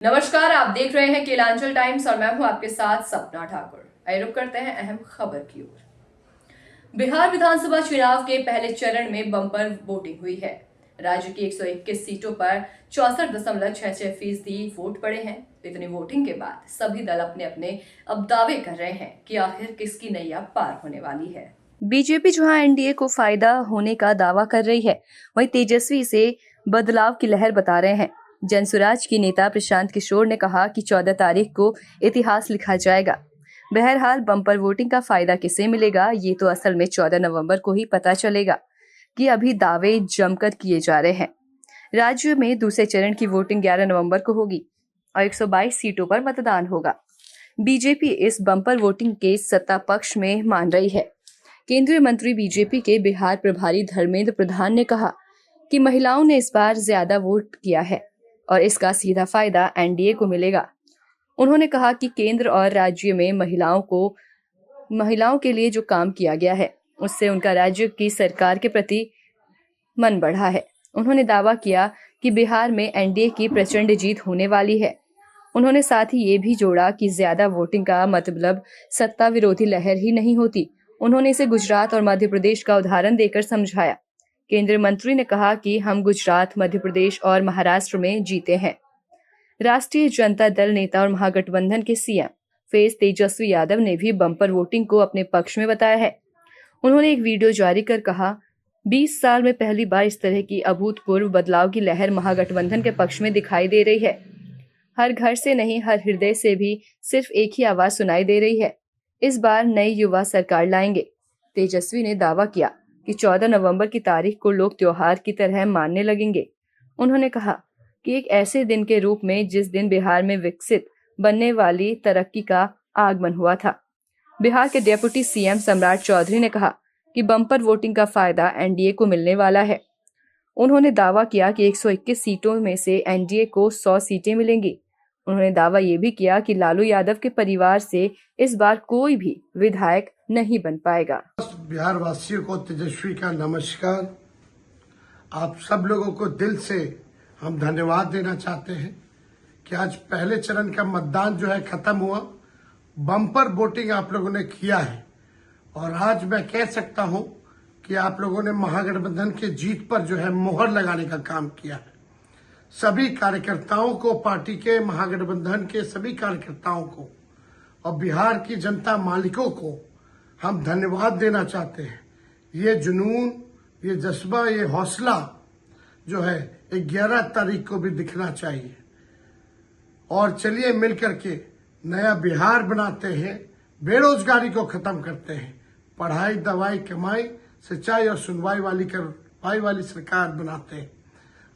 नमस्कार, आप देख रहे हैं केलांचल टाइम्स और मैं हूं आपके साथ सपना ठाकुर। आइए रुक करते हैं अहम खबर की ओर। बिहार विधानसभा चुनाव के पहले चरण में बम्पर वोटिंग हुई है। राज्य की 121 सीटों पर 64.66% वोट पड़े हैं। इतनी वोटिंग के बाद सभी दल अपने अपने अब दावे कर रहे हैं कि आखिर किसकी नैया पार होने वाली है। बीजेपी जहां एनडीए को फायदा होने का दावा कर रही है, वहीं तेजस्वी से बदलाव की लहर बता रहे हैं। जनसुराज के नेता प्रशांत किशोर ने कहा कि 14 तारीख को इतिहास लिखा जाएगा। बहरहाल बम्पर वोटिंग का फायदा किसे मिलेगा, ये तो असल में 14 नवंबर को ही पता चलेगा कि अभी दावे जमकर किए जा रहे हैं। राज्य में दूसरे चरण की वोटिंग 11 नवंबर को होगी और 122 सीटों पर मतदान होगा। बीजेपी इस बम्पर वोटिंग के सत्ता पक्ष में मान रही है। केंद्रीय मंत्री बीजेपी के बिहार प्रभारी धर्मेंद्र प्रधान ने कहा कि महिलाओं ने इस बार ज्यादा वोट किया है और इसका सीधा फायदा एनडीए को मिलेगा। उन्होंने कहा कि केंद्र और राज्य में महिलाओं के लिए जो काम किया गया है, उससे उनका राज्य की सरकार के प्रति मन बढ़ा है। उन्होंने दावा किया कि बिहार में एनडीए की प्रचंड जीत होने वाली है। उन्होंने साथ ही ये भी जोड़ा कि ज्यादा वोटिंग का मतलब सत्ता विरोधी लहर ही नहीं होती। उन्होंने इसे गुजरात और मध्य प्रदेश का उदाहरण देकर समझाया। केंद्रीय मंत्री ने कहा कि हम गुजरात, मध्य प्रदेश और महाराष्ट्र में जीते हैं। राष्ट्रीय जनता दल नेता और महागठबंधन के सीएम फेस तेजस्वी यादव ने भी बम्पर वोटिंग को अपने पक्ष में बताया है। उन्होंने एक वीडियो जारी कर कहा, 20 साल में पहली बार इस तरह की अभूतपूर्व बदलाव की लहर महागठबंधन के पक्ष में दिखाई दे रही है। हर घर से नहीं, हर हृदय से भी सिर्फ एक ही आवाज सुनाई दे रही है। इस बार नई युवा सरकार लाएंगे। तेजस्वी ने दावा किया कि 14 नवंबर की तारीख को लोग त्योहार की तरह मानने लगेंगे। उन्होंने कहा कि एक ऐसे दिन के रूप में जिस दिन बिहार में विकसित बनने वाली तरक्की का आगमन हुआ था। बिहार के डिप्टी सीएम सम्राट चौधरी ने कहा कि बम्पर वोटिंग का फायदा एनडीए को मिलने वाला है। उन्होंने दावा किया कि 121 सीटों में से एनडीए को 100 सीटें मिलेंगी। उन्होंने दावा ये भी किया कि लालू यादव के परिवार से इस बार कोई भी विधायक नहीं बन पाएगा। बिहार वासियों को तेजस्वी का नमस्कार। आप सब लोगों को दिल से हम धन्यवाद देना चाहते हैं कि आज पहले चरण का मतदान जो है खत्म हुआ। बम्पर वोटिंग आप लोगों ने किया है और आज मैं कह सकता हूं कि आप लोगों ने महागठबंधन के जीत पर जो है मोहर लगाने का काम किया है। सभी कार्यकर्ताओं को, पार्टी के, महागठबंधन के सभी कार्यकर्ताओं को और बिहार की जनता मालिकों को हम धन्यवाद देना चाहते हैं। ये जुनून, ये जज्बा, ये हौसला जो है 11 तारीख को भी दिखना चाहिए। और चलिए मिलकर के नया बिहार बनाते हैं, बेरोजगारी को खत्म करते हैं, पढ़ाई, दवाई, कमाई, सिंचाई और सुनवाई वाली सरकार बनाते हैं।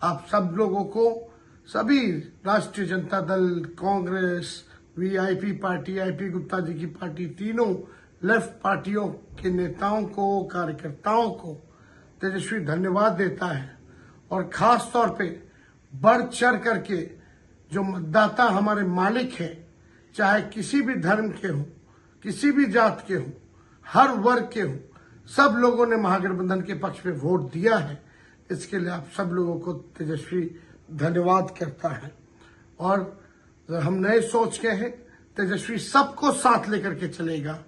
आप सब लोगों को, सभी Rashtriya Janata Dal, Congress, VIP party, IP Gupta ji की पार्टी, तीनों लेफ्ट पार्टियों के नेताओं को, कार्यकर्ताओं को तेजस्वी धन्यवाद देता है। और खास तौर पे बढ़ चढ़ करके जो मतदाता हमारे मालिक हैं, चाहे किसी भी धर्म के हों, किसी भी जात के हों, हर वर्ग के हों, सब लोगों ने महागठबंधन के पक्ष में वोट दिया है। इसके लिए आप सब लोगों को तेजस्वी धन्यवाद करता है। और हम नए सोच के हैं, तेजस्वी सबको साथ लेकर के चलेगा,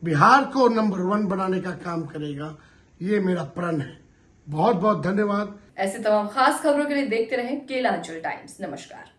बिहार को नंबर 1 बनाने का काम करेगा। ये मेरा प्रण है। बहुत बहुत धन्यवाद। ऐसे तमाम खास खबरों के लिए देखते रहें केलांचल टाइम्स। नमस्कार।